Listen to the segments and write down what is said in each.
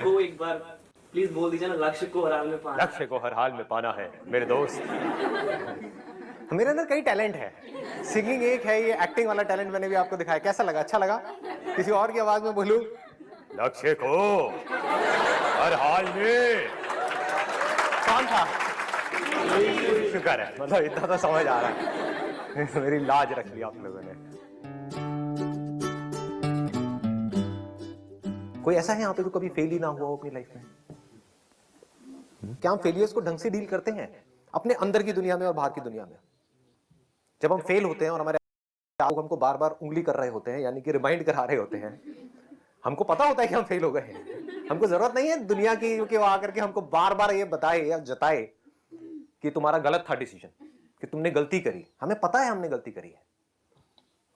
वो एक बार प्लीज बोल दीजिए ना, लक्ष्य को हर हाल में पाना। लक्ष्य को हर हाल में पाना है मेरे दोस्त। मेरे अंदर कई टैलेंट है, सिंगिंग एक है, ये एक्टिंग वाला टैलेंट मैंने भी आपको दिखाया। कैसा लगा? अच्छा लगा? किसी और की आवाज में बोलूं? लक्ष्य को हर हाल में। कौन था? शुक्र है, मतलब इतना तो समझ आ रहा है। मेरी लाज रख ली आप लोगों ने। कोई ऐसा है यहाँ पे जो कभी फेल ही ना हुआ हो अपनी लाइफ में? क्या हम फेलियर्स को ढंग से डील करते हैं अपने अंदर की दुनिया में और बाहर की दुनिया में? जब हम फेल होते हैं और हमारे लोग हमको बार बार उंगली कर रहे होते हैं, यानी कि रिमाइंड करा रहे होते हैं, हमको पता होता है कि हम फेल हो गए हैं। हमको जरूरत नहीं है दुनिया की कि वो आकर के हमको बार बार ये बताए या जताए कि तुम्हारा गलत था डिसीजन, कि तुमने गलती करी। हमें पता है हमने गलती करी है।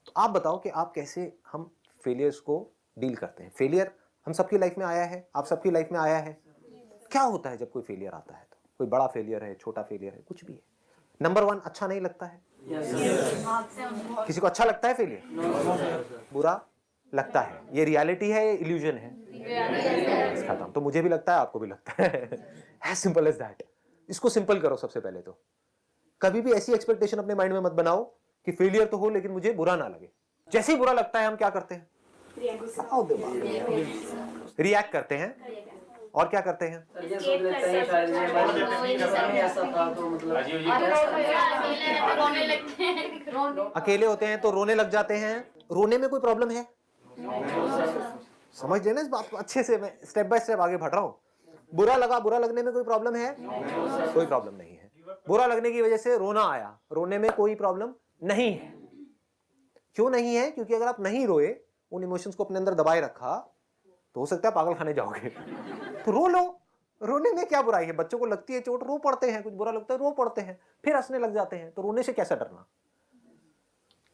तो आप बताओ कि आप कैसे हम फेलियर्स को डील करते हैं? फेलियर हम सबकी लाइफ में आया है, आप सबकी लाइफ में आया है। क्या होता है जब कोई फेलियर आता है? तो कोई बड़ा फेलियर है, छोटा फेलियर है, कुछ भी है। नंबर 1, अच्छा नहीं लगता है। किसी को अच्छा लगता है फेलियर? बुरा लगता है। ये रियलिटी है, ये इल्यूजन है? खत्म। तो मुझे भी लगता है, आपको भी लगता है। As simple as that. इसको सिंपल करो सबसे पहले तो। कभी भी ऐसी एक्सपेक्टेशन अपने माइंड में मत बनाओ कि फेलियर तो हो लेकिन मुझे बुरा ना लगे। जैसे ही बुरा लगता है हम क्या करते हैं? रिएक्ट करते हैं। और क्या करते हैं? अकेले होते हैं तो रोने लग जाते हैं। रोने में कोई प्रॉब्लम है? समझ लेना इस बात को अच्छे से, मैं स्टेप बाय स्टेप आगे बढ़ रहा हूं। बुरा लगा, बुरा लगने में कोई प्रॉब्लम है? कोई प्रॉब्लम नहीं है। बुरा लगने की वजह से रोना आया, रोने में कोई प्रॉब्लम नहीं है। क्यों नहीं है? क्योंकि अगर आप नहीं रोए, उन इमोशंस को अपने अंदर दबाए रखा, तो हो सकता है पागल खाने जाओगे। तो रो लो, रोने में क्या बुराई है? बच्चों को लगती है चोट, रो पड़ते हैं। कुछ बुरा लगता है, रो पड़ते हैं, फिर हंसने लग जाते हैं। तो रोने से कैसा डरना?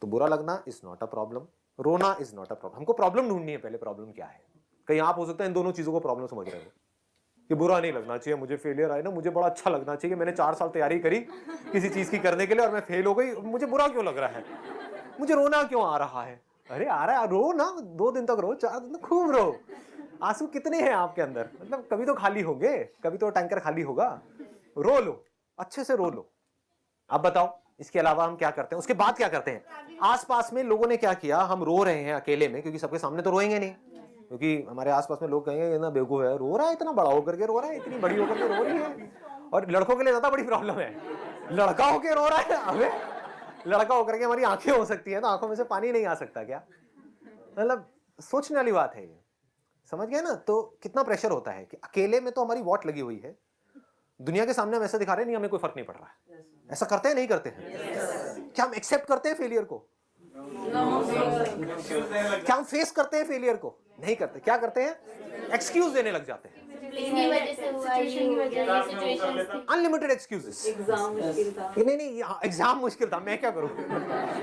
तो बुरा लगना इज नॉट अ प्रॉब्लम, रोना इज नॉट अ प्रॉब्लम। हमको प्रॉब्लम ढूंढनी है पहले, प्रॉब्लम क्या है। कहीं आप हो सकता है इन दोनों चीजों को प्रॉब्लम समझ रहे हो कि बुरा नहीं लगना चाहिए, मुझे फेलियर आए ना, मुझे बड़ा अच्छा लगना चाहिए। मैंने 4 साल तैयारी करी किसी चीज की करने के लिए और मैं फेल हो गई, मुझे बुरा क्यों लग रहा है? मुझे रोना क्यों आ रहा है? अरे आ रहा है, रो ना, 2 दिन तक रो, 4 दिन तक खूब रो। आंसू कितने हैं आपके अंदर? मतलब कभी तो खाली होंगे, कभी तो टैंकर खाली होगा। रो लो, अच्छे से रो लो। अब बताओ इसके अलावा हम क्या करते हैं? उसके बाद क्या करते हैं? आसपास में लोगों ने क्या किया? हम रो रहे हैं अकेले में, क्योंकि सबके सामने तो रोएंगे नहीं, क्योंकि हमारे आसपास में लोग कहेंगे ये ना बेवकूफ है, रो रहा है, इतना बड़ा होकर के रो रहा है, इतनी बड़ी होकर के रो रही है। और लड़कों के लिए ज्यादा बड़ी प्रॉब्लम है, लड़का होकर रो रहा है। हमें लड़का होकर के हमारी आंखें हो सकती है तो आंखों में से पानी नहीं आ सकता क्या? मतलब सोचने वाली बात है ये, समझ गए ना? तो कितना प्रेशर होता है कि अकेले में तो हमारी वॉट लगी हुई है, दुनिया के सामने हम ऐसा दिखा रहे हैं, नहीं हमें कोई फर्क नहीं पड़ रहा है। ऐसा करते हैं नहीं करते हैं? क्या हम एक्सेप्ट करते हैं फेलियर को? क्या हम फेस करते हैं फेलियर को? नहीं करते। क्या करते हैं? एक्सक्यूज देने लग जाते हैं। Unlimited excuses. नहीं, एग्जाम मुश्किल था, मैं क्या करूं?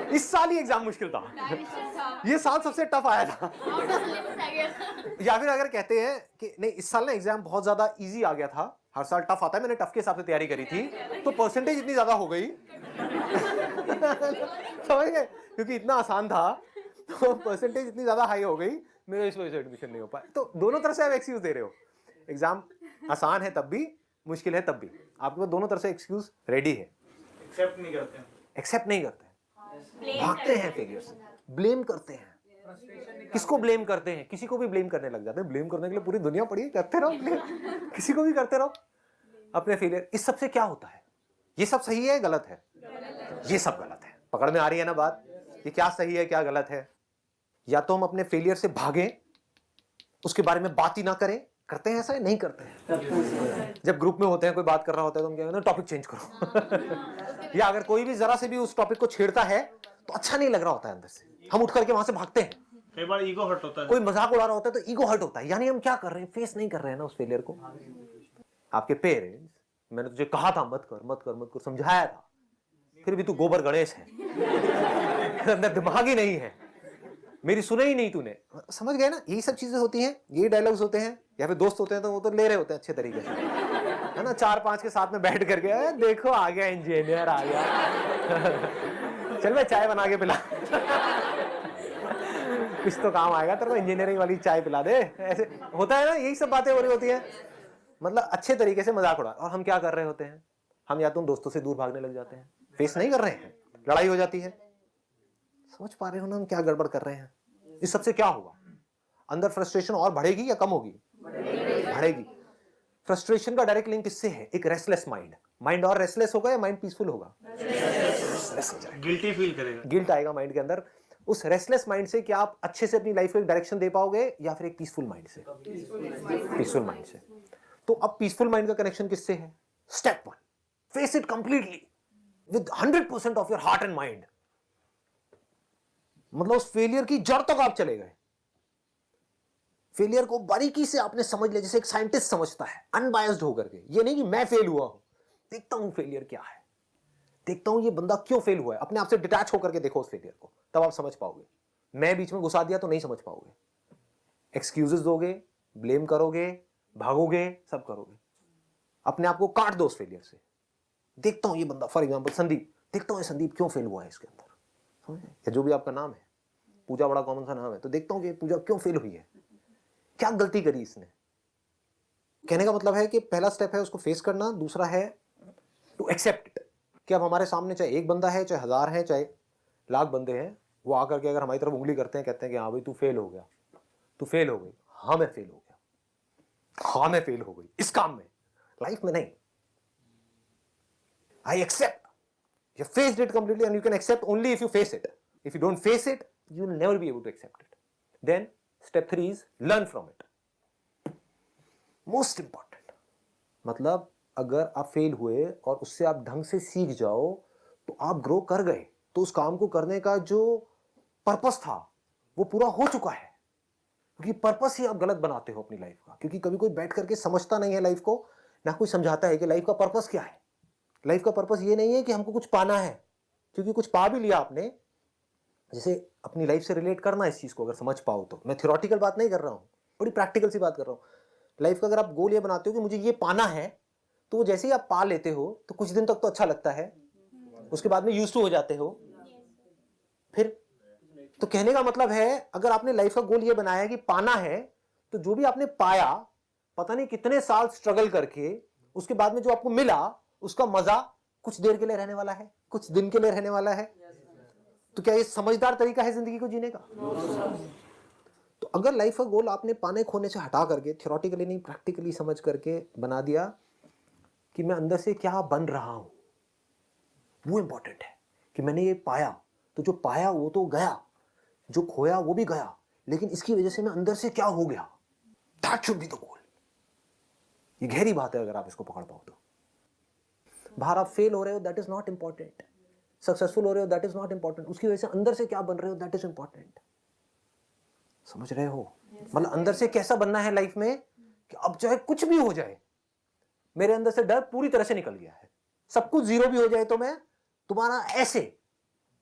इस साल ही एग्जाम मुश्किल था, ये साल सबसे टफ आया था। या फिर अगर कहते हैं कि नहीं इस साल ना एग्जाम बहुत ज्यादा इजी आ गया था, हर साल टफ आता है, मैंने टफ के हिसाब से तैयारी करी थी, तो परसेंटेज इतनी ज्यादा हो गई। समझ गए? क्योंकि इतना आसान था तो परसेंटेज इतनी ज्यादा हाई हो गई, मेरा इस वजह से एडमिशन नहीं हो पाया। तो दोनों तरफ से आप एक्सक्यूज दे रहे हो। एग्जाम आसान है तब भी, मुश्किल है तब भी, आपके पास दोनों तरफ से एक्सक्यूज रेडी है। एक्सेप्ट नहीं करते हैं, एक्सेप्ट नहीं करते हैं, भागते हैं फेलियर से, ब्लेम करते हैं। किसको ब्लेम करते हैं? किसी को भी ब्लेम करने लग जाते हैं। ब्लेम करने के लिए पूरी दुनिया पड़ी है, करते रहो ब्लेम, किसी को भी करते रहो अपने फेलियर। इस सब से क्या होता है? ये सब सही है गलत है? ये सब गलत है। पकड़ में आ रही है ना बात? ये क्या सही है क्या गलत है? या तो हम अपने फेलियर से भागें, उसके बारे में बात ही ना करें। करते हैं ऐसा? नहीं करते हैं। जब ग्रुप में होते हैं, कोई बात कर रहा होता है तो हम क्या कहते हैं? टॉपिक चेंज करो। या अगर कोई भी जरा से भी उस टॉपिक को छेड़ता है तो अच्छा नहीं लग रहा होता है अंदर से, हम उठ करके वहां से भागते हैं। कई बार ईगो हर्ट होता है, कोई मजाक उड़ा रहा होता है तो ईगो हर्ट होता है। यानी हम क्या कर रहे हैं? फेस नहीं कर रहे हैं ना उस फेलियर को। आपके पेरेंट्स, मैंने तुझे कहा था मत कर मत कर मत कर, समझाया था, फिर भी तू गोबर गणेश है, अंदर दिमाग ही नहीं है, मेरी सुने ही नहीं तूने। समझ गए ना? यही सब चीजें होती हैं, यही डायलॉग्स होते हैं। या फिर दोस्त होते हैं तो वो तो ले रहे होते हैं अच्छे तरीके से, है ना? 4-5 के साथ में बैठ करके, देखो आ गया इंजीनियर आ गया, चल मैं चाय बना के पिला। कुछ तो काम आएगा तेरे को, इंजीनियरिंग वाली चाय पिला दे, ऐसे होता है ना, यही सब बातें हो रही होती हैं। मतलब अच्छे तरीके से मजाक उड़ा, और हम क्या कर रहे होते हैं, हम या तो उन दोस्तों से दूर भागने लग जाते हैं, फेस नहीं कर रहे हैं, लड़ाई हो जाती है। समझ पा रहे हो ना हम क्या गड़बड़ कर रहे हैं? इस सबसे क्या होगा? अंदर फ्रस्ट्रेशन और बढ़ेगी या कम होगी? बढ़ेगी। फ्रस्ट्रेशन का डायरेक्ट लिंक किससे है? एक रेस्टलेस माइंड। माइंड और रेस्टलेस होगा या माइंड पीसफुल होगा? रेस्टलेस हो जाएगा, गिल्टी फील करेगा, गिल्ट आएगा माइंड के अंदर। उस रेस्टलेस माइंड से क्या आप अच्छे से अपनी लाइफ को एक डायरेक्शन दे पाओगे, या फिर एक पीसफुल माइंड से? पीसफुल माइंड से। तो अब पीसफुल माइंड का कनेक्शन किससे है? Step 1, face it completely with 100% of your heart and mind. मतलब उस फेलियर की जड़ तक आप चले गए, फेलियर को बारीकी से आपने समझ लिया, जैसे एक साइंटिस्ट समझता है, अनबायस्ड होकर के। ये नहीं कि मैं फेल हुआ हूं, देखता हूं फेलियर क्या है, देखता हूं ये बंदा क्यों फेल हुआ है, अपने आप से डिटैच होकर के देखो उस फेलियर को, तब आप समझ पाओगे। मैं बीच में घुसा दिया तो नहीं समझ पाओगे, एक्सक्यूजेस दोगे, ब्लेम करोगे, भागोगे, सब करोगे। अपने आप को काट दो उस फेलियर से। देखता हूं ये बंदा, फॉर एग्जाम्पल संदीप, देखता हूं ये संदीप क्यों फेल हुआ है इसके अंदर, समझे? या जो भी आपका नाम है, पूजा बड़ा कॉमन सा नाम है, तो देखता हूं कि पूजा क्यों फेल हुई है, क्या गलती करी इसने। कहने का मतलब है कि पहला स्टेप है उसको फेस करना, दूसरा है टू एक्सेप्ट इट, कि अब हमारे सामने चाहे एक बंदा है, चाहे 1000 है, चाहे लाख बंदे हैं, वो आकर के अगर हमारी तरफ उंगली करते हैं, कहते हैं कि हाँ भाई तू फेल हो गया, तू फेल हो गई, हाँ मैं फेल हो गया, हाँ मैं फेल हो गई इस काम में, लाइफ में नहीं। I accept, you faced it completely, and you can accept only if you face it. If you don't face it, you will never be able to accept it. Then step 3 is learn from it. Most important. मतलब अगर आप fail हुए और उससे आप ढंग से सीख जाओ तो आप ग्रो कर गए, तो उस काम को करने का जो पर्पस था वो पूरा हो चुका है। क्योंकि पर्पस ही आप गलत बनाते हो अपनी लाइफ का, क्योंकि कभी कोई बैठ करके समझता नहीं है लाइफ को, ना कोई समझाता है कि लाइफ का पर्पस क्या है। लाइफ का पर्पस ये नहीं है कि हमको कुछ पाना है, क्योंकि कुछ पा भी लिया आपने। जैसे अपनी लाइफ से रिलेट करना इस चीज को अगर समझ पाओ तो, मैं थ्योरेटिकल बात नहीं कर रहा हूं, बड़ी प्रैक्टिकल सी बात कर रहा हूं। लाइफ का अगर आप गोल ये बनाते हो कि मुझे ये पाना है, तो वो जैसे ही आप पा लेते हो तो कुछ दिन तक तो अच्छा लगता है, उसके बाद में यूज्ड टू हो जाते हो। फिर तो कहने का मतलब है, अगर आपने लाइफ का गोल ये बनाया कि पाना है, तो जो भी आपने पाया, पता नहीं कितने साल स्ट्रगल करके, उसके बाद में जो आपको मिला, उसका मजा कुछ देर के लिए रहने वाला है, कुछ दिन के लिए रहने वाला है। तो क्या ये समझदार तरीका है जिंदगी को जीने का? तो अगर लाइफ का गोल आपने पाने खोने से हटा करके, थ्योरेटिकली नहीं प्रैक्टिकली समझ करके बना दिया कि मैं अंदर से क्या बन रहा हूं, वो इंपॉर्टेंट है। कि मैंने ये पाया, तो जो पाया वो तो गया, जो खोया वो भी गया, लेकिन इसकी वजह से मैं अंदर से क्या हो गया, that should be the goal. ये गहरी बात है अगर आप इसको पकड़ पाओ तो। बाहर आप फेल हो रहे हो, that is not important, successful हो रहे हो, दैट इज नॉट इंपॉर्टेंट, उसकी वजह से अंदर से क्या बन रहे हो, दैट इज इंपॉर्टेंट। समझ रहे हो? मतलब अंदर से कैसा बनना है लाइफ में, कि अब चाहे कुछ भी हो जाए, मेरे अंदर से डर पूरी तरह से निकल गया है, सब कुछ जीरो भी हो जाए तो मैं दोबारा ऐसे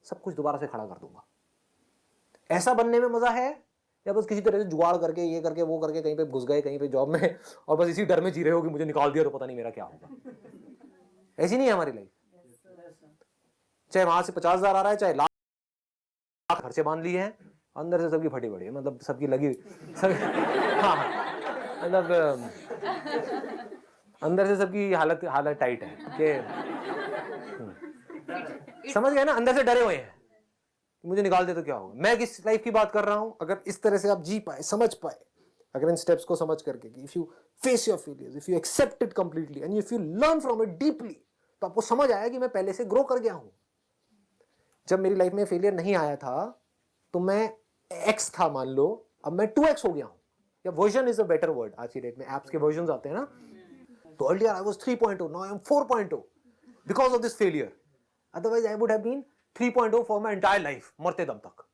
सब कुछ दोबारा से खड़ा कर दूंगा। ऐसा बनने में मजा है, या बस किसी तरह से जुगाड़ करके, ये करके, वो करके, कहीं पे घुस गए कहीं पे जॉब में, और बस इसी डर में जी रहे हो कि मुझे निकाल दिया तो पता नहीं मेरा क्या होगा। ऐसी नहीं है हमारी लाइफ। चाहे वहां से 50,000 आ रहा है, चाहे लाख खर्चे बांध लिए हैं, अंदर से सबकी फटी पड़ी है, मतलब सबकी लगी सब, हाँ, मतलब अंदर से सबकी हालत टाइट है कि समझ गए ना, अंदर से डरे हुए हैं मुझे निकाल दे तो क्या होगा। मैं किस लाइफ की बात कर रहा हूं? अगर इस तरह से आप जी पाए, समझ पाए, अगर इन स्टेप्स को समझ करके, if you face your failures, if you accept it completely, and if you learn from it deeply, तो आपको समझ आया कि मैं पहले से ग्रो कर गया हूं। जब मेरी लाइफ में फेलियर नहीं आया था तो मैं x था मान लो, अब मैं 2x हो गया हूं, या version is a better word. आज की डेट में एप्स के वर्जन आते हैं ना, तो earlier I was 3.0, now I am 4.0 because of this failure. Otherwise I would have been 3.0 for my entire life, मरते दम तक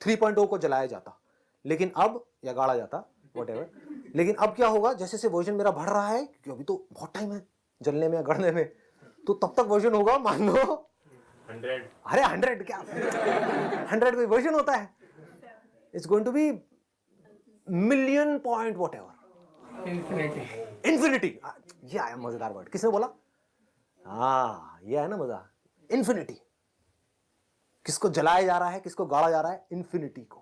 3.0 को जलाया जाता, लेकिन अब, या गाड़ा जाता, व्हाटएवर। लेकिन अब क्या होगा, जैसे से वर्जन मेरा बढ़ रहा है, क्योंकि अभी तो बहुत टाइम है जलने में या गढ़ने में, तो तब तक वर्जन होगा मान लो 100। अरे 100 क्या 100 कोई वर्जन होता है? It's going to be million point whatever, infinity. ये आया मजेदार वर्ड, किसने बोला? हाँ, ये है ना मजा, इन्फिनिटी। किसको जलाया जा रहा है, किसको गाड़ा जा रहा है? इन्फिनिटी को।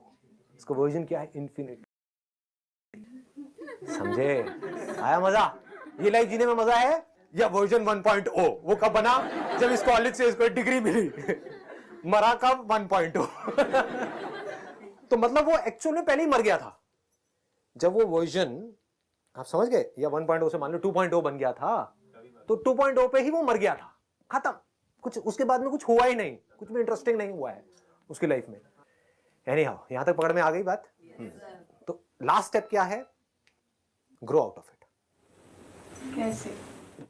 इसका वर्जन क्या है? इन्फिनिट। समझे? आया मजा? ये लाइफ जीने में मजा है? या वर्जन 1.0 वो कब बना? जब इस कॉलेज से इसको डिग्री मिली। मरा कब? 1.0। तो मतलब वो एक्चुअल में पहले ही मर गया था। जब वो वर्जन, आप समझ गए, या 1.0 से मान लो 2.0 बन गया था, तो 2.0 पे ही वो मर गया था, खत्म। कुछ उसके बाद में कुछ हुआ ही नहीं, कुछ भी इंटरेस्टिंग नहीं हुआ है उसकी लाइफ में। एनीहाउ, यहां तक पकड़ में आ गई बात? तो लास्ट स्टेप क्या है? Grow out of it. कैसे?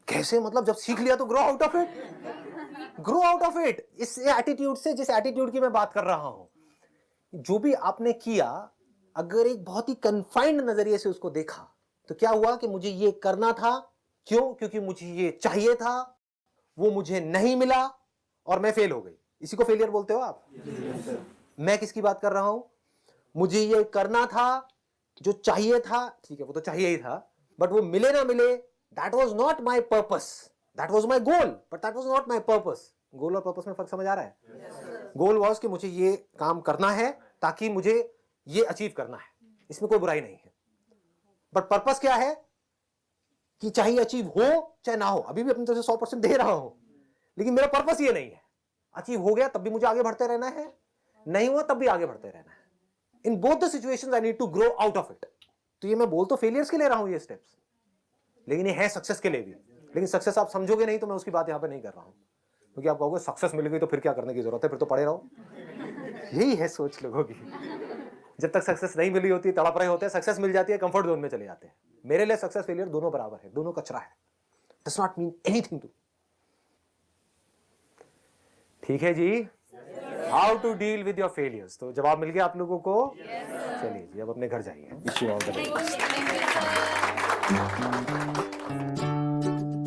कैसे मतलब? जब सीख लिया तो grow out of it. Grow out of it इस एटीट्यूड से, जिस एटीट्यूड की मैं बात कर रहा हूं। जो भी आपने किया, अगर एक बहुत ही कन्फाइंड नजरिए से उसको देखा, तो क्या हुआ कि मुझे ये करना था। क्यों? क्योंकि मुझे ये चाहिए था, वो मुझे नहीं मिला और मैं फेल हो गई। इसी को फेलियर बोलते हो आप? मैं किसकी बात कर रहा हूं? मुझे ये करना था, जो चाहिए था, ठीक है वो तो चाहिए ही था, बट वो मिले ना मिले, that was not my purpose, that was my goal, but that was not my purpose. Goal और पर्पस में फर्क समझ आ रहा है? गोल वाज कि मुझे ये काम करना है ताकि मुझे ये अचीव करना है, इसमें कोई बुराई नहीं है। बट पर्पस क्या है? कि चाहे अचीव हो चाहे ना हो, अभी भी अपनी तरफ से 100% दे रहा हूं, लेकिन मेरा पर्पस ये नहीं है। अचीव हो गया तब भी मुझे आगे बढ़ते रहना है, नहीं हुआ तब भी आगे बढ़ते रहना है। In both the situations I need to grow out of it. तो ये मैं बोल तो फेलियर्स के ले रहा हूं ये स्टेप्स, लेकिन ये है सक्सेस के लिए भी। लेकिन सक्सेस आप समझोगे नहीं तो मैं उसकी बात यहां पे नहीं कर रहा हूं, क्योंकि आप कहोगे सक्सेस मिल गई तो फिर क्या करने की जरूरत है, फिर तो पड़े रहो। यही है सोच लोगों की। जब तक सक्सेस नहीं मिली होती तड़प रहे होते हैं, सक्सेस मिल जाती है कंफर्ट जोन में चले जाते हैं। मेरे लिए सक्सेस फेलियर दोनों बराबर है, दोनों कचरा है। Does not mean anything to. ठीक है जी? How to deal with your failures. तो जवाब मिल गया आप लोगों को? चलिए जी, अब अपने घर जाइए।